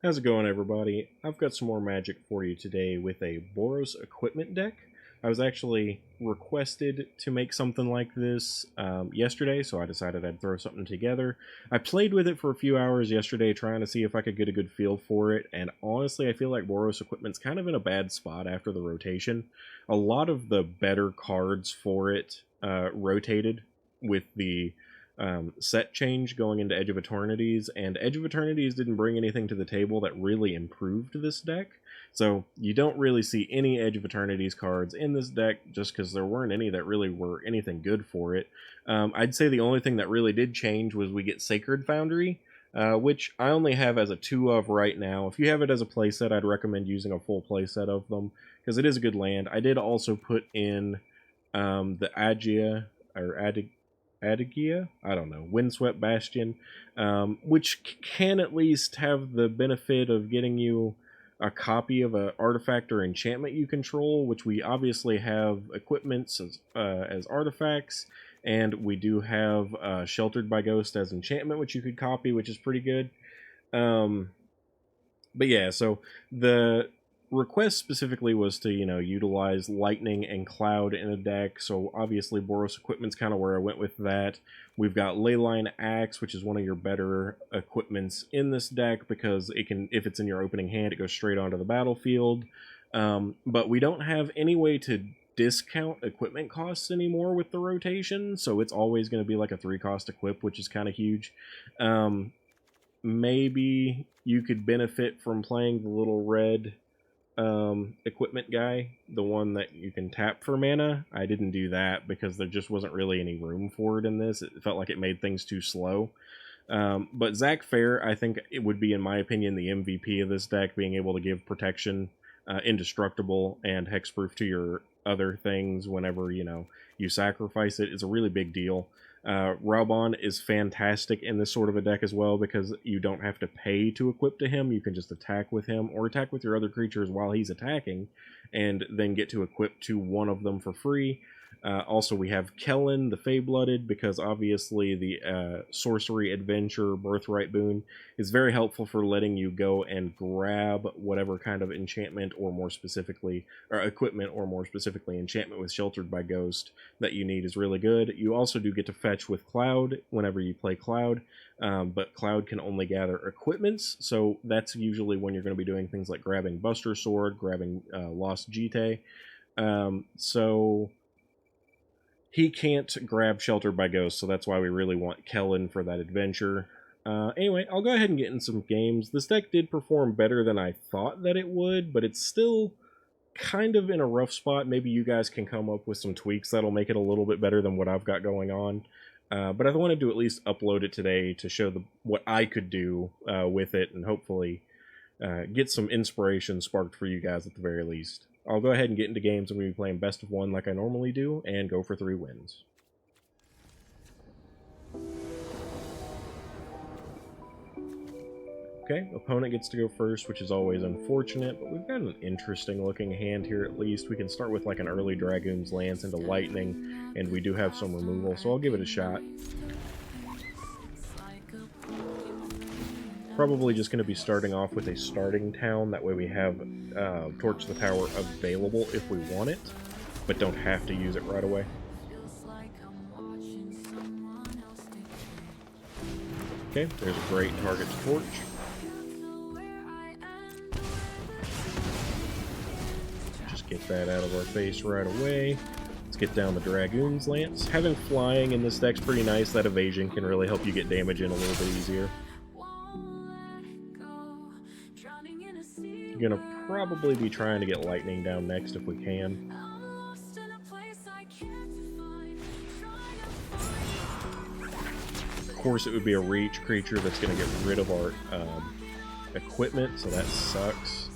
How's it going, everybody? I've got some more magic for you today with a Boros equipment deck. I was actually requested to make something like this yesterday, so I decided I'd throw something together. I played with it for a few hours yesterday trying to see if I could get a good feel for it, and honestly I feel like Boros equipment's kind of in a bad spot after the rotation. A lot of the better cards for it rotated with the set change going into Edge of Eternities, and Edge of Eternities didn't bring anything to the table that really improved this deck. So you don't really see any Edge of Eternities cards in this deck just because there weren't any that really were anything good for it. I'd say the only thing that really did change was we get Sacred Foundry, which I only have as a 2 of right now. If you have it as a playset, I'd recommend using a full playset of them because it is a good land. I did also put in the Agia, or Adagia? I don't know. Windswept Bastion, which can at least have the benefit of getting you a copy of an artifact or enchantment you control, which we obviously have equipments as artifacts, and we do have Sheltered by Ghost as enchantment, which you could copy, which is pretty good. But yeah, so the request specifically was to, utilize Lightning and Cloud in a deck, so obviously Boros Equipment's kind of where I went with that. We've got Leyline Axe, which is one of your better equipments in this deck, because it can, if it's in your opening hand, it goes straight onto the battlefield. But we don't have any way to discount equipment costs anymore with the rotation, so it's always going to be like a 3-cost equip, which is kind of huge. Maybe you could benefit from playing the little red equipment guy, the one that you can tap for mana. I didn't do that because there just wasn't really any room for it in this. It felt like it made things too slow. But Zach Fair, I think it would be, in my opinion, the MVP of this deck, being able to give protection, indestructible, and hexproof to your other things whenever, you sacrifice it. It's a really big deal. Raubon is fantastic in this sort of a deck as well, because you don't have to pay to equip to him. You can just attack with him or attack with your other creatures while he's attacking, and then get to equip to one of them for free. Also, we have Kellen, the Fey-Blooded, because obviously the Sorcery Adventure Birthright boon is very helpful for letting you go and grab whatever kind of enchantment, or more specifically, or equipment, or more specifically enchantment with Sheltered by Ghost that you need is really good. You also do get to fetch with Cloud whenever you play Cloud, but Cloud can only gather equipments, so that's usually when you're going to be doing things like grabbing Buster Sword, grabbing Lost Jite. So he can't grab Sheltered by Ghost, so that's why we really want Kellen for that adventure. Anyway, I'll go ahead and get in some games. This deck did perform better than I thought that it would, but it's still kind of in a rough spot. Maybe you guys can come up with some tweaks that'll make it a little bit better than what I've got going on. But I wanted to at least upload it today to show what I could do with it, and hopefully get some inspiration sparked for you guys at the very least. I'll go ahead and get into games. I'm going to be playing best of 1 like I normally do, and go for 3 wins. Okay, opponent gets to go first, which is always unfortunate, but we've got an interesting looking hand here at least. We can start with like an early Dragoon's Lance into Lightning, and we do have some removal, so I'll give it a shot. Probably just going to be starting off with a starting town, that way we have Torch the Tower available if we want it, but don't have to use it right away. Okay, there's a great target to Torch. Just get that out of our face right away. Let's get down the Dragoon's Lance. Having flying in this deck's pretty nice. That evasion can really help you get damage in a little bit easier. Gonna probably be trying to get Lightning down next if we can. Of course, it would be a reach creature that's gonna get rid of our equipment, so that sucks.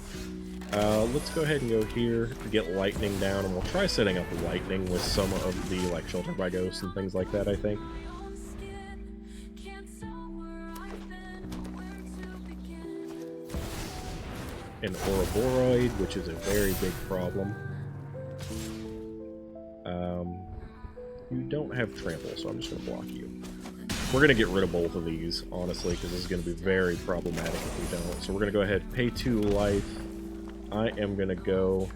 Let's go ahead and go here to get Lightning down, and we'll try setting up Lightning with some of the like Sheltered by Ghosts and things like that, I think. An Ouroboros, which is a very big problem. You don't have trample, so I'm just going to block you. We're going to get rid of both of these, honestly, because this is going to be very problematic if we don't. So we're going to go ahead, pay 2 life. I am going to go...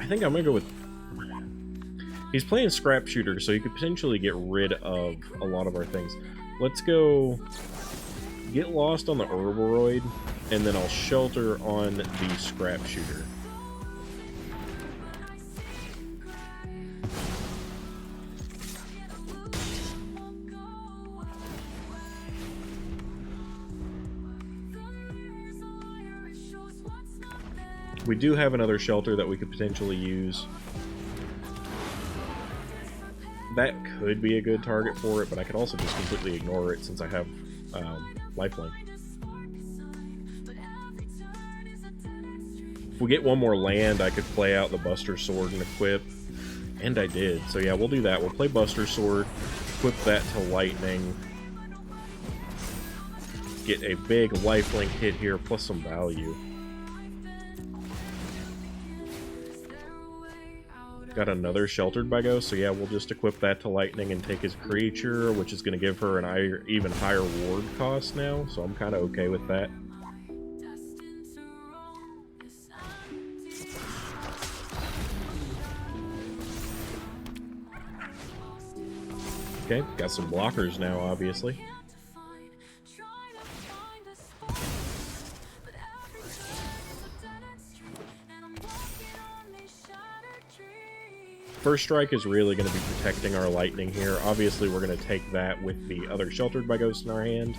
I think I'm going to go with... He's playing Scrap Shooter, so he could potentially get rid of a lot of our things. Let's go get lost on the Herboroid, and then I'll shelter on the Scrap Shooter. We do have another shelter that we could potentially use. That could be a good target for it, but I could also just completely ignore it since I have lifelink. If we get one more land, I could play out the Buster Sword and equip, and I did. So yeah, we'll do that. We'll play Buster Sword, equip that to Lightning, get a big lifelink hit here, plus some value. Got another Sheltered by Ghost, so yeah, we'll just equip that to Lightning and take his creature, which is going to give her an even higher ward cost now, so I'm kind of okay with that. Okay, got some blockers now, obviously. First Strike is really going to be protecting our Lightning here. Obviously, we're going to take that with the other Sheltered by Ghost in our hand.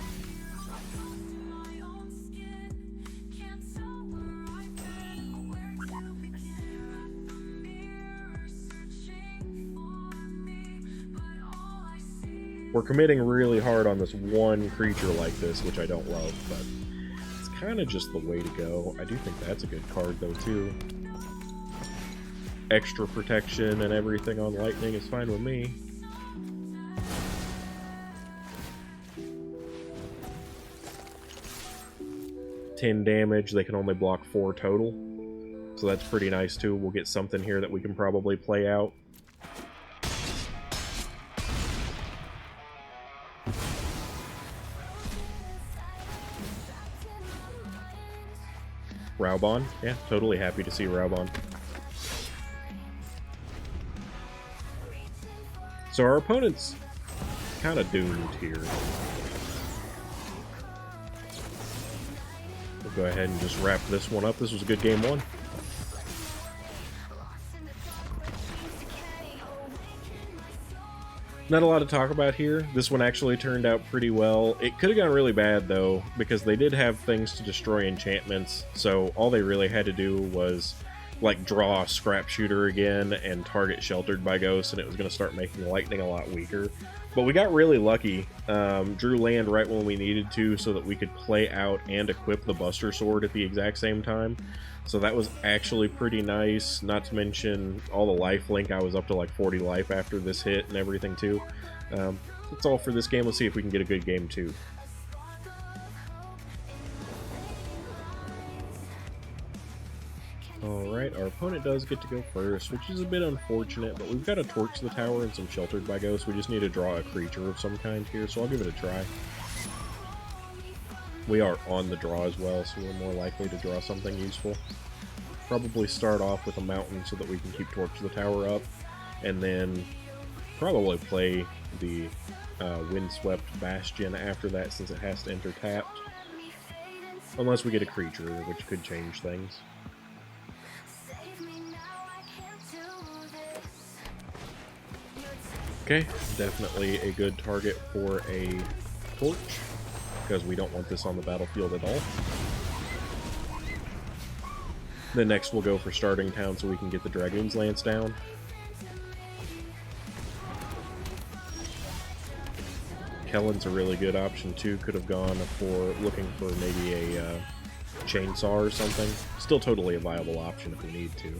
We're committing really hard on this one creature like this, which I don't love, but it's kind of just the way to go. I do think that's a good card, though, too. Extra protection and everything on Lightning is fine with me. $10 damage, they can only block 4 total. So that's pretty nice too. We'll get something here that we can probably play out. Raubon? Yeah, totally happy to see Raubon. So our opponent's kind of doomed here. We'll go ahead and just wrap this one up. This was a good game 1. Not a lot to talk about here. This one actually turned out pretty well. It could have gone really bad, though, because they did have things to destroy enchantments, so all they really had to do was, like, draw a Scrap Shooter again and target Sheltered by Ghosts, and it was going to start making Lightning a lot weaker. But we got really lucky. Drew land right when we needed to so that we could play out and equip the Buster Sword at the exact same time. So that was actually pretty nice, not to mention all the lifelink. I was up to like 40 life after this hit and everything too. That's all for this game. Let's see if we can get a good game 2. Alright, our opponent does get to go first, which is a bit unfortunate, but we've got a Torch the Tower and some Sheltered by Ghosts. We just need to draw a creature of some kind here, so I'll give it a try. We are on the draw as well, so we're more likely to draw something useful. Probably start off with a mountain so that we can keep Torch the Tower up, and then probably play the Windswept Bastion after that since it has to enter tapped. Unless we get a creature, which could change things. Okay, definitely a good target for a Torch, because we don't want this on the battlefield at all. Then next we'll go for Starting Town so we can get the Dragoon's Lance down. Kellen's a really good option too. Could have gone for looking for maybe a Chainsaw or something. Still totally a viable option if we need to.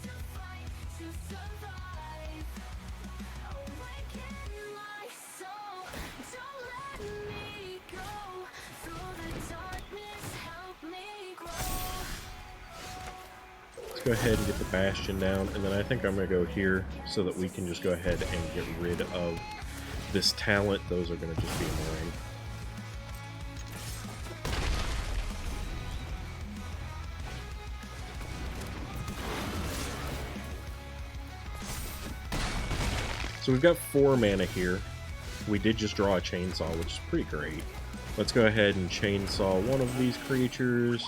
Go ahead and get the Bastion down, and then I think I'm going to go here so that we can just go ahead and get rid of this talent, those are going to just be annoying. So we've got 4 mana here. We did just draw a chainsaw, which is pretty great. Let's go ahead and chainsaw one of these creatures.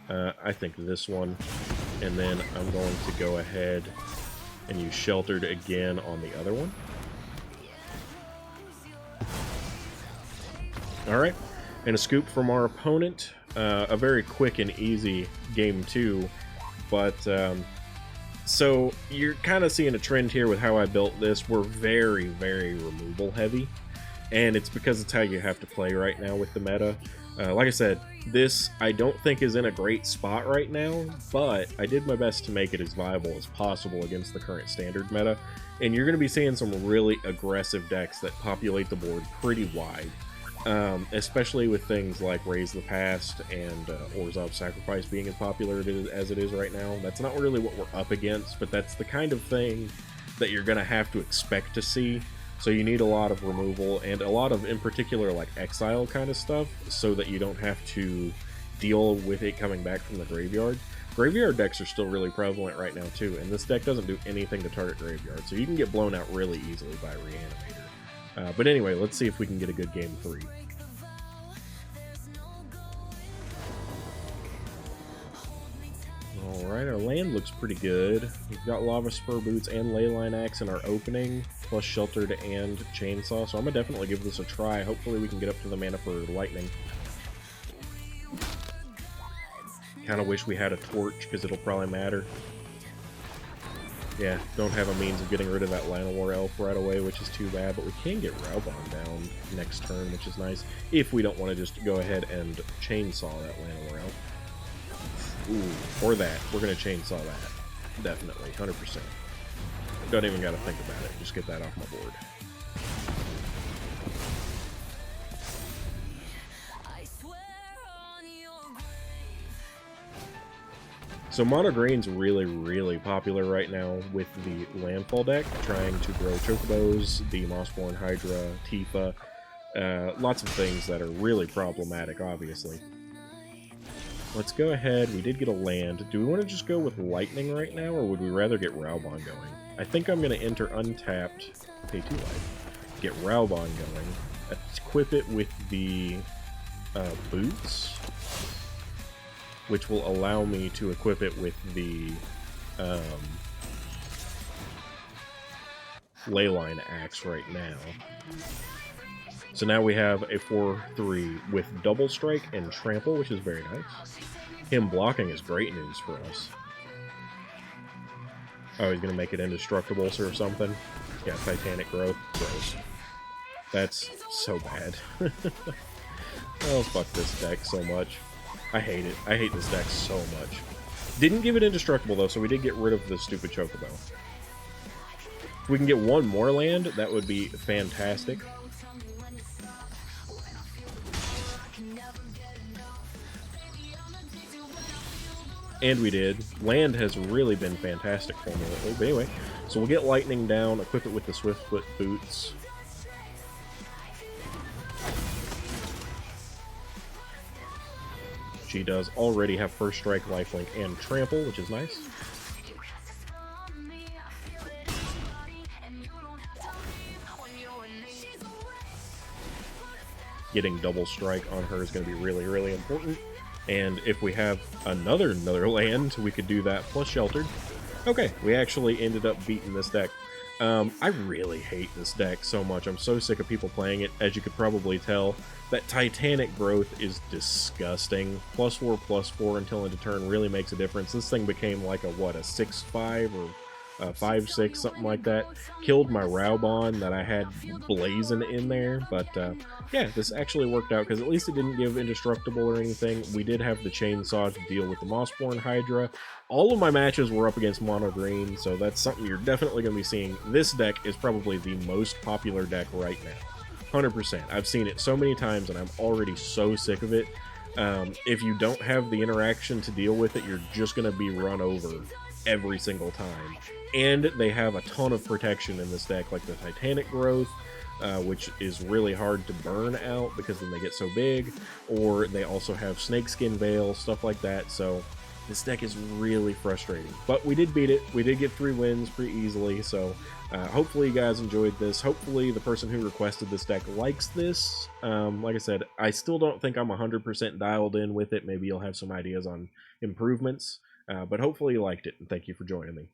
I think this one. And then I'm going to go ahead and use Sheltered again on the other one. Alright, and a scoop from our opponent. A very quick and easy game 2, but so you're kind of seeing a trend here with how I built this. We're very, very removal heavy, and it's because it's how you have to play right now with the meta. Like I said, this I don't think is in a great spot right now, but I did my best to make it as viable as possible against the current standard meta, and you're going to be seeing some really aggressive decks that populate the board pretty wide. Especially with things like Raise the Past and Orzhov Sacrifice being as popular as it is right now. That's not really what we're up against, but that's the kind of thing that you're going to have to expect to see. So you need a lot of removal and a lot of, in particular, like exile kind of stuff, so that you don't have to deal with it coming back from the graveyard. Graveyard decks are still really prevalent right now too, and this deck doesn't do anything to target graveyard, so you can get blown out really easily by Reanimator. But anyway, let's see if we can get a good game 3. Alright, our land looks pretty good. We've got Lava Spur Boots and Leyline Axe in our opening, plus Sheltered and Chainsaw, so I'm going to definitely give this a try. Hopefully we can get up to the mana for Lightning. Kind of wish we had a Torch, because it'll probably matter. Yeah, don't have a means of getting rid of that Llanowar Elf right away, which is too bad, but we can get Raubon down next turn, which is nice, if we don't want to just go ahead and chainsaw that Llanowar Elf. Ooh, or that. We're going to chainsaw that. Definitely, 100%. Don't even got to think about it, just get that off my board. So Mono Green's really, really popular right now with the Landfall deck, trying to grow Chocobos, the Mossborn Hydra, Tifa, lots of things that are really problematic, obviously. Let's go ahead, we did get a land. Do we want to just go with Lightning right now, or would we rather get Raubon going? I think I'm going to enter untapped, pay 2 life, get Raubon going, equip it with the boots, which will allow me to equip it with the Leyline Axe right now. So now we have a 4/3 with Double Strike and Trample, which is very nice. Him blocking is great news for us. Oh, he's going to make it indestructible or something? Yeah, Titanic Growth. Gross. That's so bad. Oh, fuck this deck so much. I hate it. I hate this deck so much. Didn't give it indestructible, though, so we did get rid of the stupid Chocobo. If we can get one more land, that would be fantastic. And we did. Land has really been fantastic for me lately. But anyway, so we'll get Lightning down, equip it with the Swiftfoot Boots. She does already have First Strike, Lifelink, and Trample, which is nice. Getting Double Strike on her is going to be really, really important. And if we have another land, we could do that plus Sheltered. Okay, we actually ended up beating this deck. I really hate this deck so much. I'm so sick of people playing it. As you could probably tell, that Titanic Growth is disgusting. +4/+4 until end of turn really makes a difference. This thing became like a, what, a 6/5 or 5/6, something like that. Killed my Raubon that I had blazing in there, but yeah, this actually worked out because at least it didn't give indestructible or anything. We did have the Chainsaw to deal with the Mossborn Hydra. All of my matches were up against Mono Green, so that's something you're definitely going to be seeing. This deck is probably the most popular deck right now. 100%. I've seen it so many times and I'm already so sick of it. If you don't have the interaction to deal with it, you're just going to be run over every single time. And they have a ton of protection in this deck, like the Titanic Growth, which is really hard to burn out because then they get so big, or they also have Snakeskin Veil, stuff like that, so this deck is really frustrating. But we did beat it. We did get 3 wins pretty easily, so hopefully you guys enjoyed this. Hopefully the person who requested this deck likes this. Like I said, I still don't think I'm 100% dialed in with it. Maybe you'll have some ideas on improvements, but hopefully you liked it, and thank you for joining me.